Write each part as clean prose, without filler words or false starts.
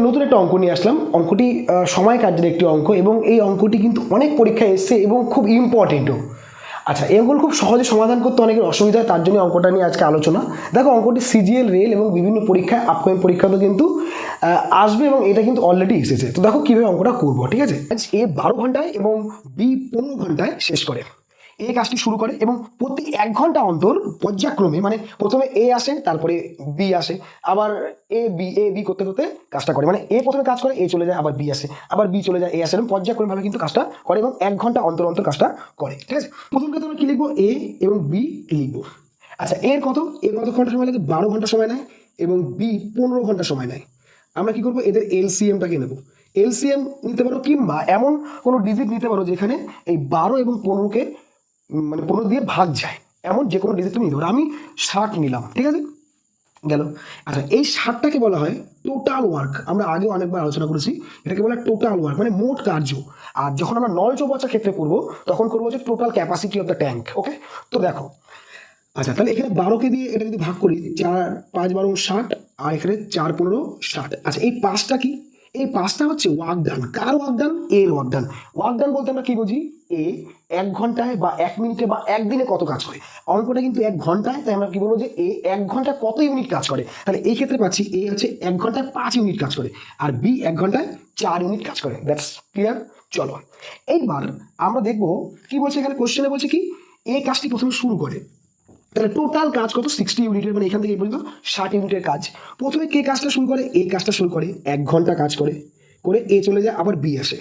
নতুন একটা অঙ্ক নিয়ে আসলাম। অঙ্কটি সময় কার্যের একটি অঙ্ক এবং এই অঙ্কটি কিন্তু অনেক পরীক্ষায় এসছে এবং খুব ইম্পর্টেন্টও। আচ্ছা, এই অঙ্কগুলো খুব সহজে সমাধান করতে অনেকের অসুবিধা হয়, তার জন্য অঙ্কটা নিয়ে আজকে আলোচনা। দেখো, অঙ্কটি সিজিএল, রেল এবং বিভিন্ন পরীক্ষায় আপকামিং পরীক্ষাতেও কিন্তু আসবে এবং এটা কিন্তু অলরেডি এসেছে। তো দেখো কীভাবে অঙ্কটা করবো, ঠিক আছে। এ 12 ঘন্টায় এবং বি 15 ঘন্টায় শেষ করে। এ কাজটি শুরু করে এবং প্রতি 1 ঘন্টা অন্তর পর্যায়ক্রমে, মানে প্রথমে এ আসে, তারপরে বি আসে, আবার এ বি করতে করতে কাজটা করে। মানে এ প্রথমে কাজ করে, এ চলে যায়, আবার বি আসে, আবার বি চলে যায়, এ আসে, এবং পর্যায়ক্রমভাবে কিন্তু কাজটা করে এবং 1 ঘন্টা অন্তর অন্তর কাজটা করে, ঠিক আছে। প্রথম ক্ষেত্রে আমরা কি লিখবো, এ এবং বি লিখবো। আচ্ছা, এ কত ঘন্টা সময় লাগে? 12 ঘন্টা সময় নেয় এবং বি 15 ঘন্টা সময় নেয়। আমরা কি করবো, এদের এলসিএমটাকে নেবো। এলসিএম নিতে পারো কিংবা এমন কোনো ডিজিট নিতে পারো যেখানে এই 12 এবং 15কে মানে 15 দিয়ে ভাগ যায়, এমন যে কোনো ডিজিট তুমি নিতে পারো। আমি 60 নিলাম, ঠিক আছে, গেল। আচ্ছা, এই 60টাকে বলা হয় টোটাল ওয়ার্ক। আমরা আগেও অনেকবার আলোচনা করেছি, এটাকে বলা হয় টোটাল ওয়ার্ক, মানে মোট কার্য। আর যখন আমরা নল চৌবাচ্চার ক্ষেত্রে করবো তখন করবো যে total capacity of the tank. Okay, তো দেখো, আচ্ছা তাহলে এখানে 12কে দিয়ে এটা যদি ভাগ করি, 4 5 12 60, আর এখানে 4 15 60। আচ্ছা, এই 5টা কি? এই 5টা হচ্ছে ওয়ার্ক ডান। কার ওয়ার্ক ডান? এর ওয়ার্ক ডান। ওয়ার্ক ডান বলতে আমরা কি বুঝি? এ 1 ঘন্টায় বা 1 মিনিটে বা 1 দিনে কত কাজ করে। অঙ্কটা কিন্তু 1 ঘন্টায়, তাই আমরা কি বলবো যে এ 1 ঘন্টায় কত ইউনিট কাজ করে। তাহলে এই ক্ষেত্রে পাচ্ছি এ হচ্ছে 1 ঘন্টায় 5 ইউনিট কাজ করে আর বি 1 ঘন্টায় 4 ইউনিট কাজ করে। That's clear. চলো এইবার আমরা দেখবো কি বলছে এখানে। কোশ্চেনে বলছে কি, এ কাজটি প্রথমে শুরু করে। তাহলে টোটাল কাজ কত? 60 ইউনিটের, মানে এখান থেকে এই পর্যন্ত 60 ইউনিটের কাজ। প্রথমে কে কাজটা শুরু করে? এই কাজটা শুরু করে, 1 ঘন্টা কাজ করে, এ চলে যায়, আবার বি আসে,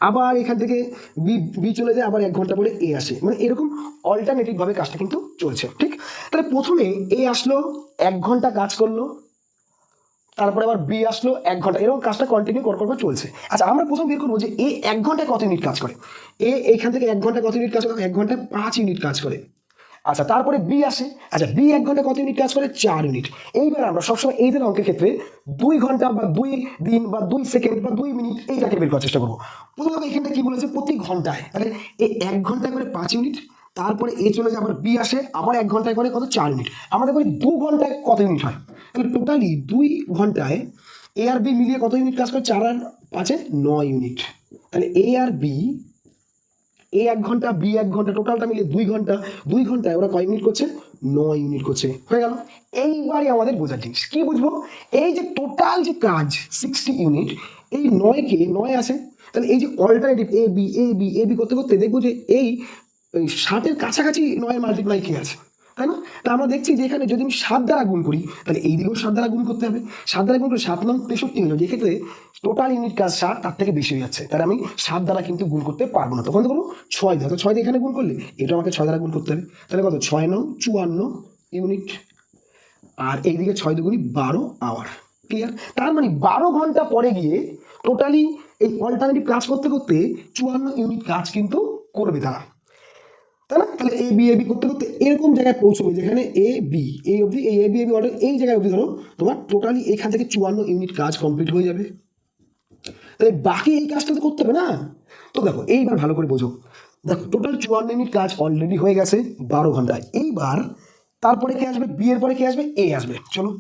আবার এখান থেকে বি চলে যায়, আবার 1 ঘন্টা পরে এ আসে। মানে এরকম অল্টারনেটিভ ভাবে কাজটা কিন্তু চলছে, ঠিক। তাহলে প্রথমে এ আসলো, 1 ঘন্টা কাজ করলো, তারপরে আবার বি আসলো 1 ঘন্টা, এরকম কাজটা কন্টিনিউ করে চলছে। আচ্ছা, আমরা প্রথম বের করবো যে এ 1 ঘন্টায় কত ইউনিট কাজ করে। এইখান থেকে 1 ঘন্টায় কত ইউনিট কাজ করে? 1 ঘন্টায় 5 ইউনিট কাজ করে। আচ্ছা, তারপরে বি আসে। আচ্ছা, বি 1 ঘন্টা কত ইউনিট কাজ করে? 4 ইউনিট। এইবার আমরা সবসময় এই ধরনের অঙ্কের ক্ষেত্রে 2 ঘন্টা বা 2 দিন বা 2 সেকেন্ড বা 2 মিনিট এইটাকে বের করার চেষ্টা করবো। প্রথমত এখানটা কি বলেছে? প্রতি ঘন্টায়। তাহলে এই 1 ঘন্টায় করে 5 ইউনিট, তারপরে এ চলে যায়, আবার বি আসে, আবার 1 ঘন্টায় করে কত? 4 ইউনিট। আমাদের বলি 2 ঘন্টায় কত ইউনিট হয়? তাহলে টোটালি 2 ঘন্টায় এ আর বি মিলিয়ে কত ইউনিট কাজ করে? 4 আর 5-এ 9 ইউনিট। তাহলে এ আর বি, এ 1 ঘন্টা, বি 1 ঘন্টা, টোটালটা মিলে 2 ঘন্টা। 2 ঘন্টায় ওরা কয় ইউনিট করছে? 9 ইউনিট করছে। হয়ে গেল। এইবারে আমাদের বোঝার জিনিস কি বুঝবো? এই যে টোটাল যে কাজ 60 ইউনিট, এই 9কে 9 আসে, তাহলে এই যে অল্টারনেটিভ এ বি করতে করতে দেখবো যে এই 60-এর কাছাকাছি 9-এর মাল্টিপ্লাই কি আছে, তাই না? তা আমরা দেখছি যে এখানে যদি আমি 7 দ্বারা গুণ করি, তাহলে এই দিকেও 7 দ্বারা গুণ করতে হবে। 7 দ্বারা গুণ করে 7 9 63 হলো, যেক্ষেত্রে টোটাল ইউনিট কাজ 60, তার থেকে বেশি হয়ে যাচ্ছে। তাহলে আমি 7 দ্বারা কিন্তু গুণ করতে পারবো না, তখন তো করবো 6 দ্বারা। তো 6 দিয়ে এখানে গুণ করলে এটা আমাকে 6 দ্বারা গুণ করতে হবে। তাহলে কত? 6 9 54 ইউনিট, আর এইদিকে 6 দুগুণি 12 আওয়ার। ক্লিয়ার? তার মানে 12 ঘন্টা পরে গিয়ে টোটালি এই অল্টারনেটিভ কাজ করতে করতে 54 ইউনিট কাজ কিন্তু করবে তারা, তাই না? তাহলে এ বি করতে করতে এরকম জায়গায় পৌঁছবে যেখানে এ বি, এই অবধি, এই এ বি অর্ডার এই জায়গায় অবধি ধরো তোমার টোটালি এখান থেকে 54 ইউনিট কাজ কমপ্লিট হয়ে যাবে। তাহলে বাকি এই কাজটা তো করতে হবে না? তো দেখো এইবার ভালো করে বোঝো। দেখো, টোটাল 54 ইউনিট কাজ অলরেডি হয়ে গেছে 12 ঘন্টায়। এইবার তারপরে কে আসবে? বি এর পরে কে আসবে? এ আসবে। চলো,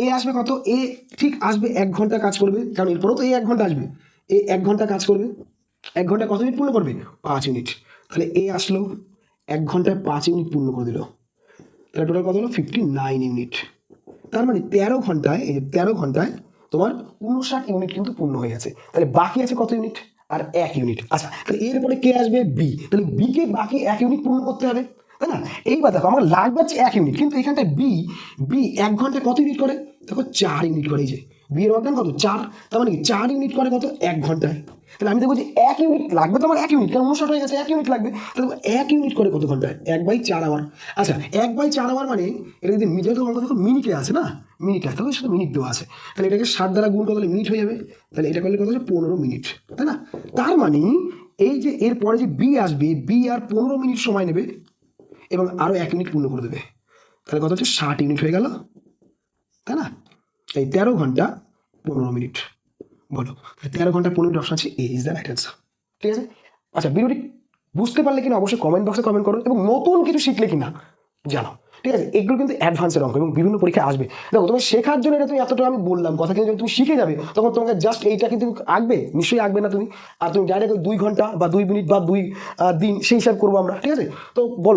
এ আসবে কত? এ ঠিক আসবে 1 ঘন্টা কাজ করবে, কারণ এরপরেও তো এই 1 ঘন্টা আসবে। এ 1 ঘন্টা কাজ করবে। 1 ঘন্টা কত ইউনিট পূর্ণ করবে? 5 ইউনিট। তাহলে এ আসলো, 1 ঘন্টায় 5 ইউনিট পূর্ণ করে দিল। তাহলে টোটাল কত হলো? 59 ইউনিট। তার মানে 13 ঘন্টায়, এই যে 13 ঘন্টায় তোমার 59 ইউনিট কিন্তু পূর্ণ হয়ে গেছে। তাহলে বাকি আছে কত ইউনিট? আর 1 ইউনিট। আচ্ছা, তাহলে এরপরে কে আসবে? বি। তাহলে বি কে বাকি 1 ইউনিট পূর্ণ করতে হবে, তাই না? এইবার দেখো, আমার লাগবে হচ্ছে 1 ইউনিট, কিন্তু এখানটায় বি 1 ঘন্টায় কত ইউনিট করে? দেখো 4 ইউনিট করে। এই যে বি এর অবদান কত? 4। তার মানে 4 ইউনিট করে কত? 1 ঘন্টায়। তাহলে আমি দেখবো যে 1 ইউনিট লাগবে, তো আমার 1 ইউনিট, কারণ 59 হয়ে গেছে, 1 ইউনিট লাগবে। তাহলে 1 ইউনিট করে কত ঘন্টায়? 1/4 আওয়ার। আচ্ছা, 1/4 আওয়ার মানে এটা যদি যেহেতু অঙ্ক দেখো মিনিটে আছে না, মিনিট আছে, তাহলে সেটা মিনিট দেওয়া আছে। তাহলে এটাকে 7 দ্বারা গুণ করলে মিনিট হয়ে যাবে। তাহলে এটা করলে কত হচ্ছে? 15 মিনিট, তাই না? তার মানে এই যে এরপরে যে বি আসবে, বি আর 15 মিনিট সময় নেবে এবং আরো 1 ইউনিট পূর্ণ করে দেবে। তাহলে কত হচ্ছে? 60 ইউনিট হয়ে গেল, তাই না? এই 13 ঘন্টা 15 মিনিট। বলো, 13 ঘন্টা 15 মিনিট অপশন আছে, এ ইজ দ্য রাইট অ্যান্সার। ঠিক আছে? আচ্ছা, ভিডিওটি বুঝতে পারলে কিনা অবশ্যই কমেন্ট বক্সে কমেন্ট করো এবং নতুন কিছু শিখলে কিনা জানাও। ঠিক আছে, এগুলো কিন্তু অ্যাডভান্সের অঙ্ক এবং বিভিন্ন পরীক্ষায় আসবে। দেখো তুমি শেখার জন্য এটা তুমি এতটা আমি বললাম কথা, কিন্তু যখন তুমি শিখে যাবে তখন তোমাকে জাস্ট এইটা কিন্তু আঁকবে, নিশ্চয়ই আঁকবে না তুমি। আর তুমি ডাইরেক্ট 2 ঘন্টা বা 2 মিনিট বা 2 দিন সেই হিসাব করবো আমরা, ঠিক আছে। তো বলো